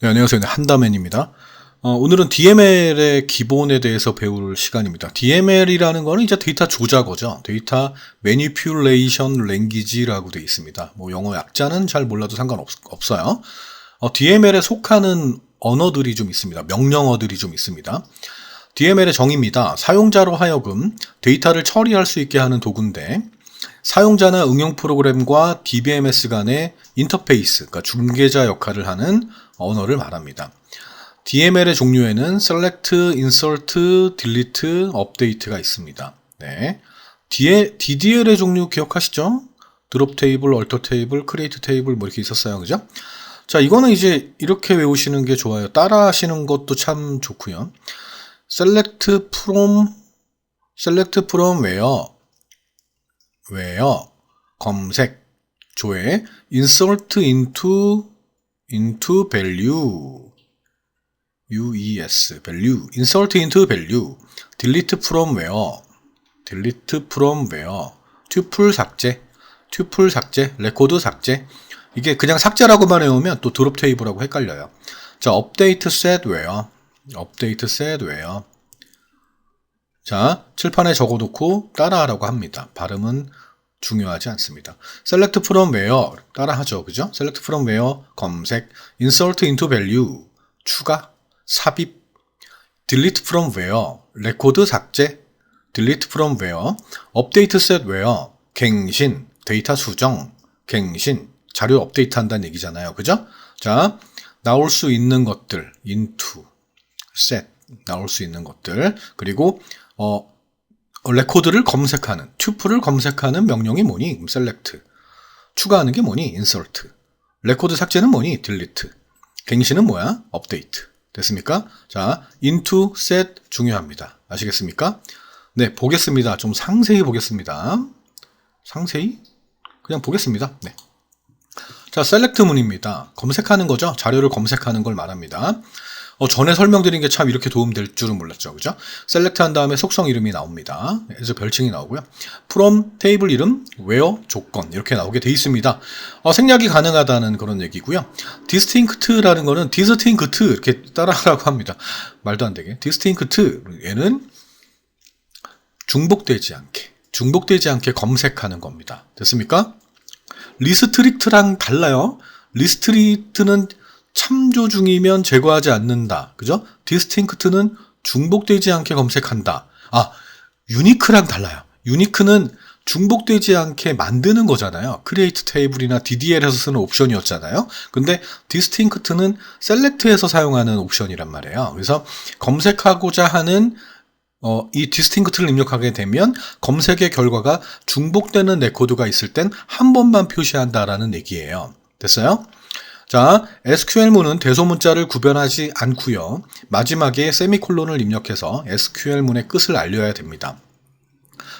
네, 안녕하세요. 네, 한다맨입니다. 오늘은 DML의 기본에 대해서 배울 시간입니다. DML이라는 거는 이제 데이터 조작어죠. 데이터 Manipulation Language라고 되어 있습니다. 뭐 영어 약자는 잘 몰라도 상관없어요. DML에 속하는 언어들이 좀 있습니다. 명령어들이 좀 있습니다. DML의 정의입니다. 사용자로 하여금 데이터를 처리할 수 있게 하는 도구인데 사용자나 응용 프로그램과 DBMS 간의 인터페이스, 그러니까 중개자 역할을 하는 언어를 말합니다. DML의 종류에는 Select, Insert, Delete, Update가 있습니다. 네. DDL의 종류 기억하시죠? Drop Table, Alter Table, Create Table 뭐 이렇게 있었어요. 그죠? 자, 이거는 이제 이렇게 외우시는 게 좋아요. 따라 하시는 것도 참 좋고요. Select from where 검색 조회 insert into value insert into value delete from where tuple 삭제 레코드 삭제. 이게 그냥 삭제라고만 해오면 또 드롭 테이블하고 헷갈려요. 자, update set where 자, 칠판에 적어놓고 따라하라고 합니다. 발음은 중요하지 않습니다. select from where 따라하죠. 그죠? select from where 검색, insert into value 추가, 삽입, delete from where 레코드 삭제, delete from where update set where 갱신, 데이터 수정, 갱신, 자료 업데이트 한다는 얘기잖아요. 그죠? 자, 나올 수 있는 것들 into, set 나올 수 있는 것들 그리고 레코드를 검색하는, 튜플을 검색하는 명령이 뭐니? select. 추가하는 게 뭐니? insert. 레코드 삭제는 뭐니? delete. 갱신은 뭐야? update. 됐습니까? 자, into, set 중요합니다. 아시겠습니까? 네, 보겠습니다. 좀 상세히 보겠습니다. 상세히? 그냥 보겠습니다. 네. 자, select 문입니다. 검색하는 거죠. 자료를 검색하는 걸 말합니다. 전에 설명드린 게 참 이렇게 도움될 줄은 몰랐죠. 그죠? 셀렉트 한 다음에 속성 이름이 나옵니다. 그래서 별칭이 나오고요. from 테이블 이름, where 조건 이렇게 나오게 돼 있습니다. 생략이 가능하다는 그런 얘기고요. distinct라는 거는 distinct 이렇게 따라하라고 합니다. 말도 안 되게. distinct 얘는 중복되지 않게 검색하는 겁니다. 됐습니까? restrict랑 달라요. restrict는 참조 중이면 제거하지 않는다. 그죠? distinct는 중복되지 않게 검색한다. unique랑 달라요. unique는 중복되지 않게 만드는 거잖아요. create table이나 DDL에서 쓰는 옵션이었잖아요. 근데 distinct는 select에서 사용하는 옵션이란 말이에요. 그래서 검색하고자 하는 이 distinct를 입력하게 되면 검색의 결과가 중복되는 레코드가 있을 땐 한 번만 표시한다라는 얘기예요. 됐어요? 자, SQL문은 대소문자를 구별하지 않고요. 마지막에 세미콜론을 입력해서 SQL문의 끝을 알려야 됩니다.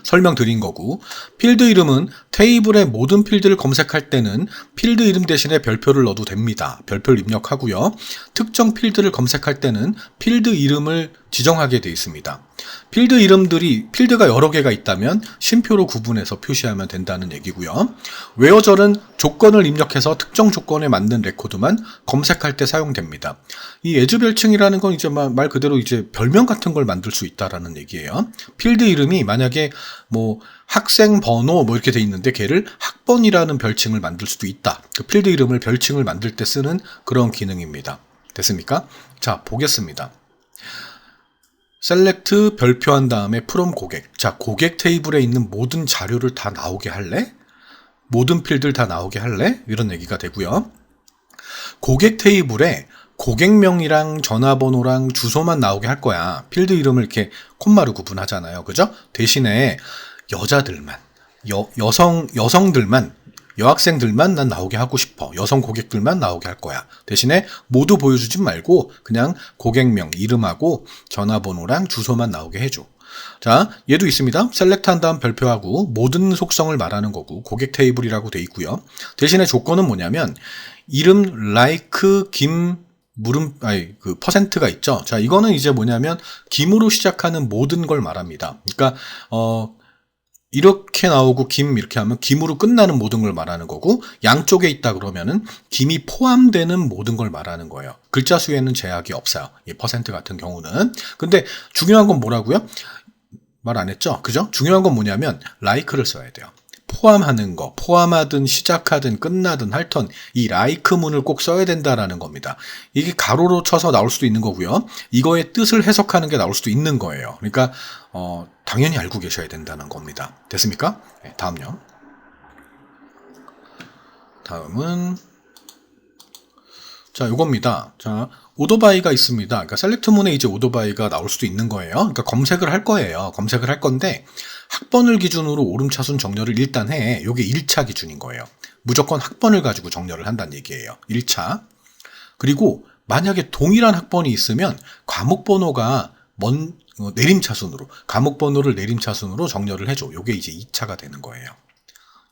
설명드린 거고, 필드 이름은 테이블의 모든 필드를 검색할 때는 필드 이름 대신에 별표를 넣어도 됩니다. 별표를 입력하고요. 특정 필드를 검색할 때는 필드 이름을 지정하게 되어 있습니다. 필드가 여러 개가 있다면 쉼표로 구분해서 표시하면 된다는 얘기고요. 웨어절은 조건을 입력해서 특정 조건에 맞는 레코드만 검색할 때 사용됩니다. 이 에즈 별칭이라는 건 이제 말 그대로 이제 별명 같은 걸 만들 수 있다라는 얘기예요. 필드 이름이 만약에 뭐 학생 번호 뭐 이렇게 돼 있는데 걔를 학번이라는 별칭을 만들 수도 있다. 그 필드 이름을 별칭을 만들 때 쓰는 그런 기능입니다. 됐습니까? 자, 보겠습니다. select 별표한 다음에 from 고객. 자, 고객 테이블에 있는 모든 자료를 다 나오게 할래? 모든 필드를 다 나오게 할래? 이런 얘기가 되고요. 고객 테이블에 고객명이랑 전화번호랑 주소만 나오게 할 거야. 필드 이름을 이렇게 콤마로 구분하잖아요. 그죠? 대신에 여자들만, 여성들만, 여학생들만 난 나오게 하고 싶어. 여성 고객들만 나오게 할 거야. 대신에 모두 보여주지 말고 그냥 고객명, 이름하고 전화번호랑 주소만 나오게 해줘. 자, 얘도 있습니다. 셀렉트 한 다음 별표하고 모든 속성을 말하는 거고 고객 테이블이라고 돼 있고요. 대신에 조건은 뭐냐면 이름, like, 김, 그 퍼센트가 있죠. 자, 이거는 이제 뭐냐면 김으로 시작하는 모든 걸 말합니다. 그러니까 이렇게 나오고 김 이렇게 하면 김으로 끝나는 모든 걸 말하는 거고, 양쪽에 있다 그러면은 김이 포함되는 모든 걸 말하는 거예요. 글자 수에는 제약이 없어요. 이 퍼센트 같은 경우는. 근데 중요한 건 뭐라고요? 말 안 했죠? 그죠? 중요한 건 뭐냐면 like를 써야 돼요. 포함하는 거, 포함하든 시작하든 끝나든 할턴 이 like 문을 꼭 써야 된다라는 겁니다. 이게 가로로 쳐서 나올 수도 있는 거고요. 이거의 뜻을 해석하는 게 나올 수도 있는 거예요. 그러니까 당연히 알고 계셔야 된다는 겁니다. 됐습니까? 네, 다음요. 다음은 자, 요겁니다. 자, 오토바이가 있습니다. 그러니까 셀렉트 문에 이제 오토바이가 나올 수도 있는 거예요. 그러니까 검색을 할 거예요. 검색을 할 건데 학번을 기준으로 오름차순 정렬을 일단 해. 요게 1차 기준인 거예요. 무조건 학번을 가지고 정렬을 한다는 얘기예요. 1차. 그리고 만약에 동일한 학번이 있으면 과목 번호가 내림차순으로, 과목 번호를 내림차순으로 정렬을 해줘. 요게 이제 2차가 되는 거예요.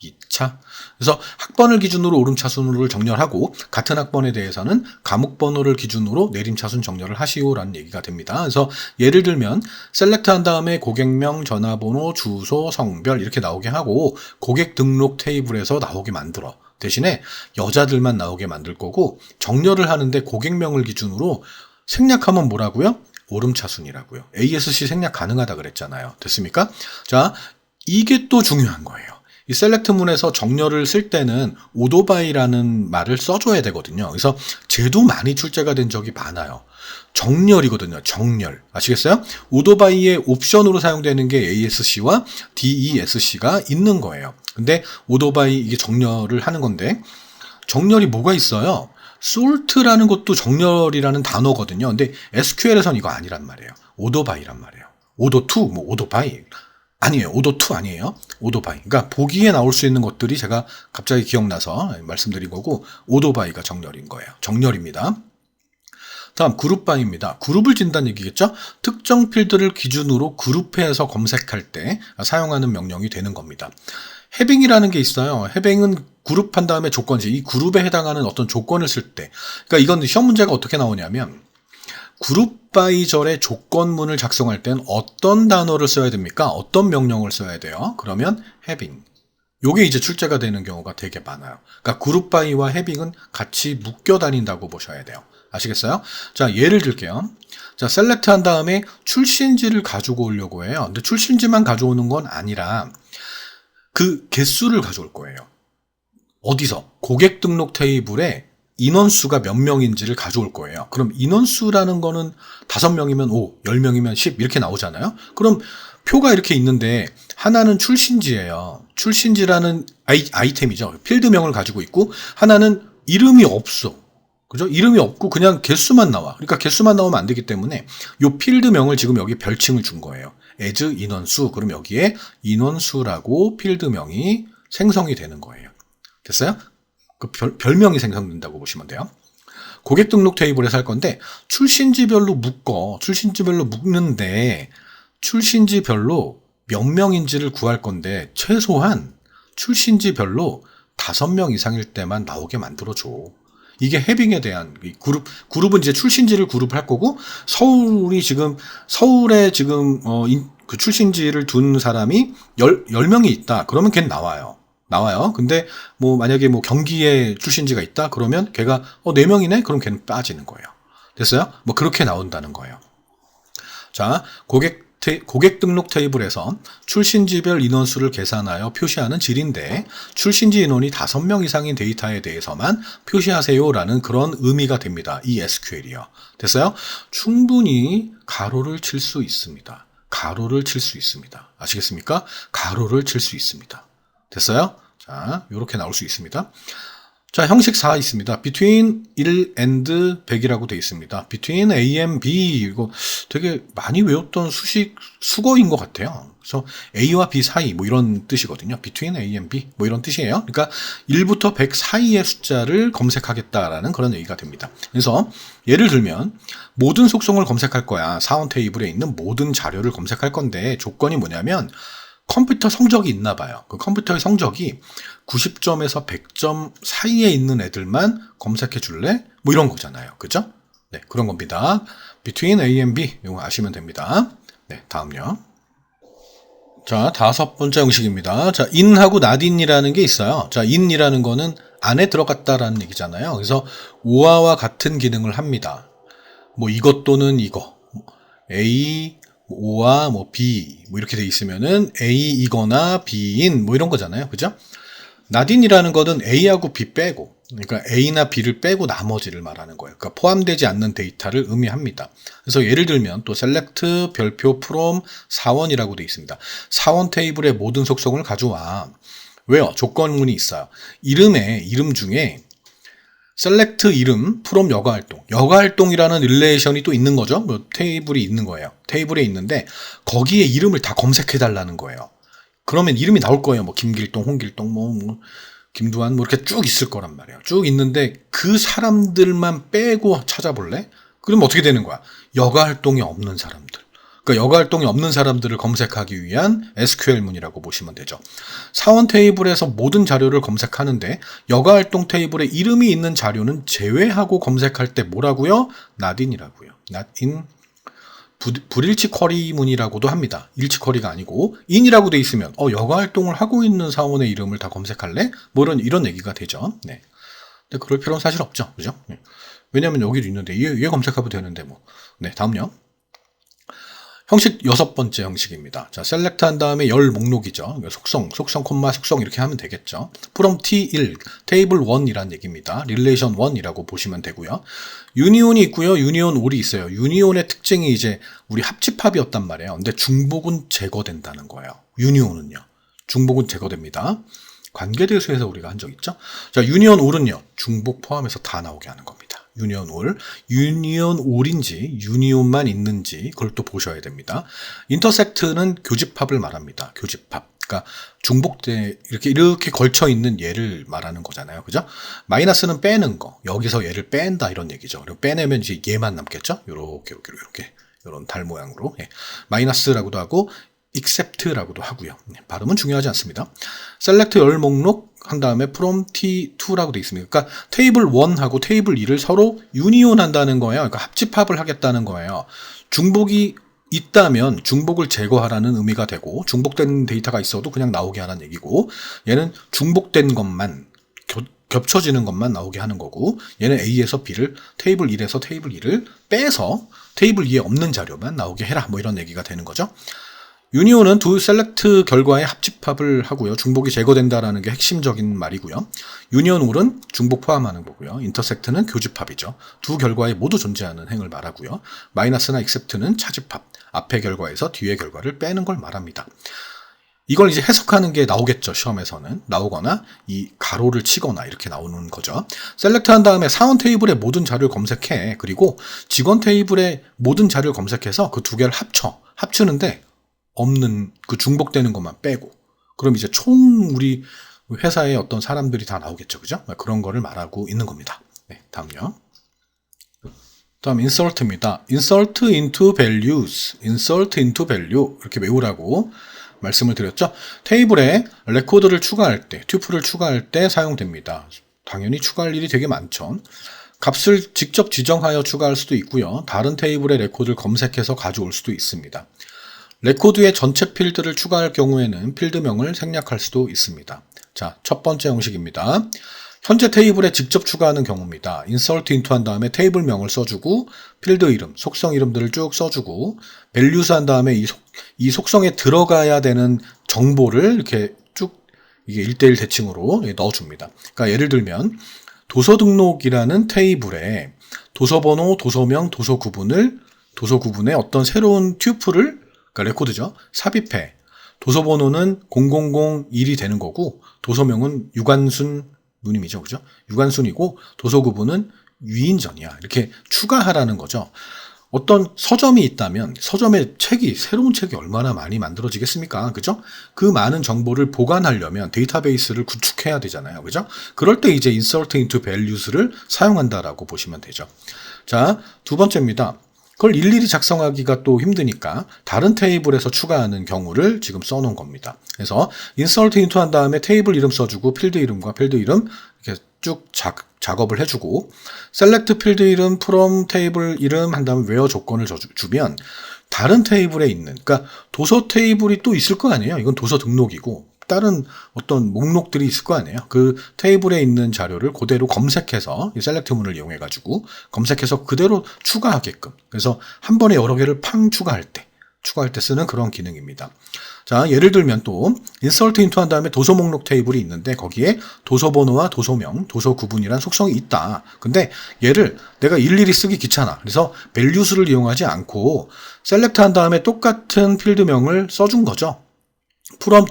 2차. 그래서 학번을 기준으로 오름차순으로 정렬하고 같은 학번에 대해서는 과목 번호를 기준으로 내림차순 정렬을 하시오라는 얘기가 됩니다. 그래서 예를 들면 셀렉트 한 다음에 고객명, 전화번호, 주소, 성별 이렇게 나오게 하고 고객 등록 테이블에서 나오게 만들어. 대신에 여자들만 나오게 만들 거고 정렬을 하는데 고객명을 기준으로 생략하면 뭐라고요? 오름차순이라고요. ASC 생략 가능하다 그랬잖아요. 됐습니까? 자, 이게 또 중요한 거예요. 이 셀렉트 문에서 정렬을 쓸 때는 오토바이라는 말을 써줘야 되거든요. 그래서 쟤도 많이 출제가 된 적이 많아요. 정렬이거든요. 정렬. 아시겠어요? 오토바이의 옵션으로 사용되는 게 ASC와 DESC가 있는 거예요. 근데 오토바이 이게 정렬을 하는 건데 정렬이 뭐가 있어요? 솔트라는 것도 정렬이라는 단어거든요. 근데 SQL에선 이거 아니란 말이에요. 오토바이란 말이에요. 오도2, 뭐 오토바이. 아니에요. 오도2 아니에요. 오토바이. 그러니까 보기에 나올 수 있는 것들이 제가 갑자기 기억나서 말씀드린 거고 오토바이가 정렬인 거예요. 정렬입니다. 다음 그룹바입니다. 그룹을 진다는 얘기겠죠? 특정 필드를 기준으로 그룹해서 검색할 때 사용하는 명령이 되는 겁니다. 해빙이라는 게 있어요. 해빙은 그룹한 다음에 조건지, 이 그룹에 해당하는 어떤 조건을 쓸 때, 그러니까 이건 시험 문제가 어떻게 나오냐면 그룹 바이 절의 조건문을 작성할 땐 어떤 단어를 써야 됩니까? 어떤 명령을 써야 돼요? 그러면 having. 요게 이제 출제가 되는 경우가 되게 많아요. 그러니까 그룹 바이와 having은 같이 묶여 다닌다고 보셔야 돼요. 아시겠어요? 자, 예를 들게요. 자, 셀렉트 한 다음에 출신지를 가지고 오려고 해요. 근데 출신지만 가져오는 건 아니라 그 개수를 가져올 거예요. 어디서? 고객 등록 테이블에 인원수가 몇 명인지를 가져올 거예요. 그럼 인원수라는 거는 5명이면 5, 10명이면 10 이렇게 나오잖아요. 그럼 표가 이렇게 있는데 하나는 출신지예요. 출신지라는 아이템이죠. 필드명을 가지고 있고 하나는 이름이 없어. 그죠? 이름이 없고 그냥 개수만 나와. 그러니까 개수만 나오면 안 되기 때문에 요 필드명을 지금 여기 별칭을 준 거예요. as 인원수. 그럼 여기에 인원수라고 필드명이 생성이 되는 거예요. 됐어요? 그 별명이 생성된다고 보시면 돼요. 고객 등록 테이블에서 할 건데 출신지별로 묶는데 출신지별로 몇 명인지를 구할 건데 최소한 출신지별로 5명 이상일 때만 나오게 만들어줘. 이게 해빙에 대한 그룹은 이제 출신지를 그룹할 거고 서울에 지금 그 출신지를 둔 사람이 10명이 있다. 그러면 걔는 나와요. 근데 뭐 만약에 뭐 경기에 출신지가 있다 그러면 걔가 4명이네 그럼 걔는 빠지는 거예요. 됐어요? 뭐 그렇게 나온다는 거예요. 자, 고객 등록 테이블에서 출신지별 인원수를 계산하여 표시하는 질인데 출신지 인원이 5명 이상인 데이터에 대해서만 표시하세요라는 그런 의미가 됩니다. 이 SQL이요. 됐어요? 충분히 가로를 칠 수 있습니다. 가로를 칠 수 있습니다. 아시겠습니까? 가로를 칠 수 있습니다. 됐어요? 자, 요렇게 나올 수 있습니다. 자, 형식 4 있습니다. between 1 and 100이라고 되어 있습니다. between A and B, 이거 되게 많이 외웠던 수거인 것 같아요. 그래서 A와 B 사이, 뭐 이런 뜻이거든요. between A and B, 뭐 이런 뜻이에요. 그러니까 1부터 100 사이의 숫자를 검색하겠다라는 그런 얘기가 됩니다. 그래서 예를 들면 모든 속성을 검색할 거야. 사원 테이블에 있는 모든 자료를 검색할 건데 조건이 뭐냐면 컴퓨터 성적이 있나 봐요. 그 컴퓨터의 성적이 90점에서 100점 사이에 있는 애들만 검색해 줄래? 뭐 이런 거잖아요. 그죠? 네, 그런 겁니다. between A and B 이거 아시면 됩니다. 네, 다음요. 자, 다섯 번째 형식입니다. 자, in하고 not in이라는 게 있어요. 자, in이라는 거는 안에 들어갔다라는 얘기잖아요. 그래서 오아와 같은 기능을 합니다. 뭐 이것 또는 이거, A, O와 뭐 B 뭐 이렇게 돼 있으면은 A이거나 B인 뭐 이런 거잖아요. 그죠? not in이라는 거는 A하고 B 빼고, 그러니까 A나 B를 빼고 나머지를 말하는 거예요. 그러니까 포함되지 않는 데이터를 의미합니다. 그래서 예를 들면 또 select 별표 from 사원이라고 되어 있습니다. 사원 테이블의 모든 속성을 가져와. 왜요? 조건문이 있어요. 이름 중에 select 이름 from 여가활동이라는 릴레이션이 또 있는 거죠. 뭐 테이블이 있는 거예요. 테이블에 있는데 거기에 이름을 다 검색해 달라는 거예요. 그러면 이름이 나올 거예요. 뭐 김길동, 홍길동, 뭐 김두한 뭐 이렇게 쭉 있을 거란 말이에요. 쭉 있는데 그 사람들만 빼고 찾아볼래? 그러면 어떻게 되는 거야? 여가활동이 없는 사람들. 그러니까 여가활동이 없는 사람들을 검색하기 위한 SQL문이라고 보시면 되죠. 사원 테이블에서 모든 자료를 검색하는데 여가활동 테이블에 이름이 있는 자료는 제외하고 검색할 때 뭐라고요? not in이라고요. not in 불일치 쿼리문이라고도 합니다. 일치 쿼리가 아니고 in이라고 돼 있으면 여가활동을 하고 있는 사원의 이름을 다 검색할래? 뭐 이런 얘기가 되죠. 네. 근데 그럴 필요는 사실 없죠. 그죠? 네. 왜냐면 여기도 있는데 얘 검색하면 되는데 뭐. 네, 다음요. 형식 여섯 번째 형식입니다. 자, select 한 다음에 열 목록이죠. 속성, 콤마, 속성 이렇게 하면 되겠죠. from T1, table 1이란 얘기입니다. relation 1이라고 보시면 되고요. 유니온이 있고요. 유니온 올이 있어요. 유니온의 특징이 이제 우리 합집합이었단 말이에요. 근데 중복은 제거된다는 거예요. 유니온은요. 중복은 제거됩니다. 관계대수에서 우리가 한 적 있죠. 자, 유니온 올은요. 중복 포함해서 다 나오게 하는 겁니다. 유니온 올, 유니온 올인지 유니온만 있는지 그걸 또 보셔야 됩니다. 인터섹트는 교집합을 말합니다. 교집합. 그러니까 중복돼 이렇게 걸쳐 있는 얘를 말하는 거잖아요. 그죠? 마이너스는 빼는 거. 여기서 얘를 뺀다 이런 얘기죠. 그리고 빼내면 이제 얘만 남겠죠? 요렇게 요런 달 모양으로. 예. 마이너스라고도 하고 except라고도 하고요. 발음은 중요하지 않습니다. select 열 목록 한 다음에 from T2라고 되어 있습니다. 그러니까 테이블 1하고 테이블 2를 서로 유니온 한다는 거예요. 그러니까 합집합을 하겠다는 거예요. 중복이 있다면 중복을 제거하라는 의미가 되고 중복된 데이터가 있어도 그냥 나오게 하라는 얘기고 얘는 중복된 것만 겹쳐지는 것만 나오게 하는 거고 얘는 A에서 B를 테이블 1에서 테이블 2를 빼서 테이블 2에 없는 자료만 나오게 해라 뭐 이런 얘기가 되는 거죠. 유니온은 두 셀렉트 결과의 합집합을 하고요. 중복이 제거된다라는 게 핵심적인 말이고요. 유니온 올은 중복 포함하는 거고요. 인터섹트는 교집합이죠. 두 결과에 모두 존재하는 행을 말하고요. 마이너스나 익셉트는 차집합, 앞의 결과에서 뒤의 결과를 빼는 걸 말합니다. 이걸 이제 해석하는 게 나오겠죠. 시험에서는 나오거나 이 가로를 치거나 이렇게 나오는 거죠. 셀렉트 한 다음에 사원 테이블의 모든 자료를 검색해. 그리고 직원 테이블의 모든 자료를 검색해서 그 두 개를 합치는데 없는 그 중복되는 것만 빼고 그럼 이제 총 우리 회사의 어떤 사람들이 다 나오겠죠. 그죠? 그런 거를 말하고 있는 겁니다. 네, 다음요. 다음 insert입니다. insert into values, insert into value 이렇게 외우라고 말씀을 드렸죠. 테이블에 레코드를 추가할 때, 튜플을 추가할 때 사용됩니다. 당연히 추가할 일이 되게 많죠. 값을 직접 지정하여 추가할 수도 있고요. 다른 테이블의 레코드를 검색해서 가져올 수도 있습니다. 레코드의 전체 필드를 추가할 경우에는 필드명을 생략할 수도 있습니다. 자, 첫 번째 형식입니다. 현재 테이블에 직접 추가하는 경우입니다. insert into 한 다음에 테이블명을 써주고 필드 이름, 속성 이름들을 쭉 써주고 values 한 다음에 이 속성에 들어가야 되는 정보를 이렇게 쭉 이게 1대1 대칭으로 넣어줍니다. 그러니까 예를 들면 도서 등록이라는 테이블에 도서번호, 도서명, 도서구분의 어떤 새로운 튜플을 그러니까 레코드죠. 삽입해. 도서번호는 0001이 되는 거고 도서명은 유관순 누님이죠. 그죠? 유관순이고 도서구분은 유인전이야. 이렇게 추가하라는 거죠. 어떤 서점이 있다면 서점의 새로운 책이 얼마나 많이 만들어지겠습니까? 그죠? 그 많은 정보를 보관하려면 데이터베이스를 구축해야 되잖아요. 그죠? 그럴 때 이제 insert into values를 사용한다라고 보시면 되죠. 자, 두 번째입니다. 그걸 일일이 작성하기가 또 힘드니까 다른 테이블에서 추가하는 경우를 지금 써놓은 겁니다. 그래서 insert into 한 다음에 테이블 이름 써주고 필드 이름과 필드 이름 이렇게 쭉 작업을 해주고 select 필드 이름 from 테이블 이름 한 다음에 where 조건을 주면 다른 테이블에 있는, 그러니까 도서 테이블이 또 있을 거 아니에요. 이건 도서 등록이고 다른 어떤 목록들이 있을 거 아니에요. 그 테이블에 있는 자료를 그대로 검색해서 이 셀렉트 문을 이용해 가지고 검색해서 그대로 추가하게끔, 그래서 한 번에 여러 개를 팡 추가할 때 쓰는 그런 기능입니다. 자, 예를 들면 또 insert into 한 다음에 도서 목록 테이블이 있는데 거기에 도서 번호와 도서명, 도서 구분이란 속성이 있다. 근데 얘를 내가 일일이 쓰기 귀찮아. 그래서 values를 이용하지 않고 select 한 다음에 똑같은 필드명을 써준 거죠. from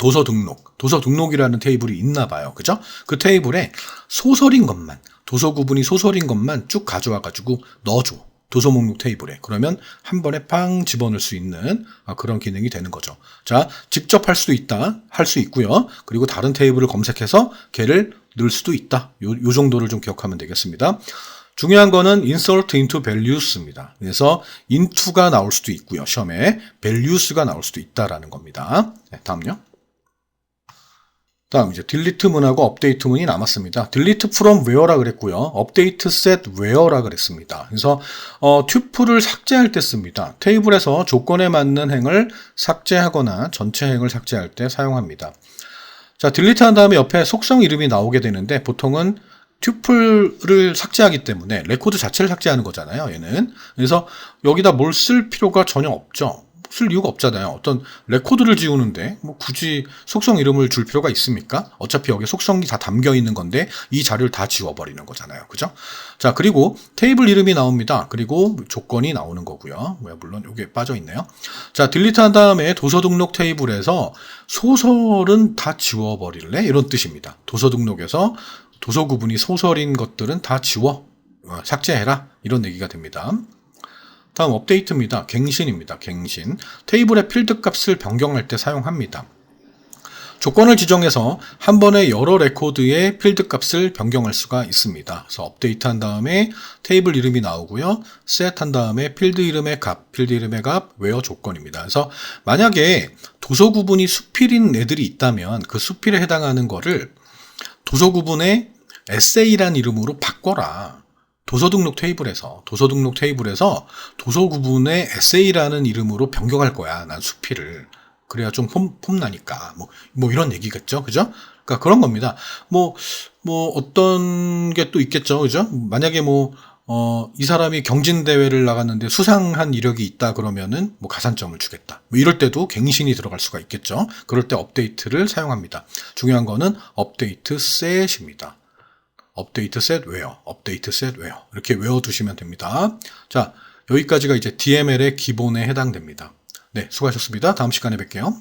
도서 등록이라는 테이블이 있나 봐요. 그죠? 그 테이블에 소설인 것만, 도서 구분이 소설인 것만 쭉 가져와 가지고 넣어줘. 도서 목록 테이블에. 그러면 한 번에 팡 집어넣을 수 있는 그런 기능이 되는 거죠. 자, 직접 할 수도 있다. 할 수 있고요. 그리고 다른 테이블을 검색해서 걔를 넣을 수도 있다. 요 정도를 좀 기억하면 되겠습니다. 중요한 거는 insert into values입니다. 그래서 into가 나올 수도 있고요. 시험에 values가 나올 수도 있다라는 겁니다. 네, 다음요. 다음 이제 delete 문하고 update 문이 남았습니다. delete from where라 그랬고요. update set where라 그랬습니다. 그래서 튜플을 삭제할 때 씁니다. 테이블에서 조건에 맞는 행을 삭제하거나 전체 행을 삭제할 때 사용합니다. 자, delete 한 다음에 옆에 속성 이름이 나오게 되는데 보통은 튜플을 삭제하기 때문에 레코드 자체를 삭제하는 거잖아요, 얘는. 그래서 여기다 뭘 쓸 필요가 전혀 없죠. 쓸 이유가 없잖아요. 어떤 레코드를 지우는데 뭐 굳이 속성 이름을 줄 필요가 있습니까? 어차피 여기 속성이 다 담겨 있는 건데 이 자료를 다 지워버리는 거잖아요. 그죠? 자, 그리고 테이블 이름이 나옵니다. 그리고 조건이 나오는 거고요. 물론 이게 빠져 있네요. 자, 딜리트 한 다음에 도서 등록 테이블에서 소설은 다 지워버릴래? 이런 뜻입니다. 도서 등록에서 도서 구분이 소설인 것들은 다 지워. 삭제해라. 이런 얘기가 됩니다. 다음 업데이트입니다. 갱신입니다. 갱신. 테이블의 필드 값을 변경할 때 사용합니다. 조건을 지정해서 한 번에 여러 레코드의 필드 값을 변경할 수가 있습니다. 그래서 업데이트 한 다음에 테이블 이름이 나오고요. set 한 다음에 필드 이름의 값, where 조건입니다. 그래서 만약에 도서 구분이 수필인 애들이 있다면 그 수필에 해당하는 거를 도서 구분의 에세이란 이름으로 바꿔라. 도서 등록 테이블에서 도서 구분의 에세이라는 이름으로 변경할 거야. 난 수필을. 그래야 좀 폼나니까. 뭐 이런 얘기겠죠. 그죠? 그러니까 그런 겁니다. 뭐 어떤 게 또 있겠죠. 그죠? 만약에 이 사람이 경진대회를 나갔는데 수상한 이력이 있다 그러면은 가산점을 주겠다. 이럴 때도 갱신이 들어갈 수가 있겠죠. 그럴 때 업데이트를 사용합니다. 중요한 거는 업데이트 셋입니다. 업데이트 셋 where 이렇게 외워두시면 됩니다. 자, 여기까지가 이제 DML의 기본에 해당됩니다. 네, 수고하셨습니다. 다음 시간에 뵐게요.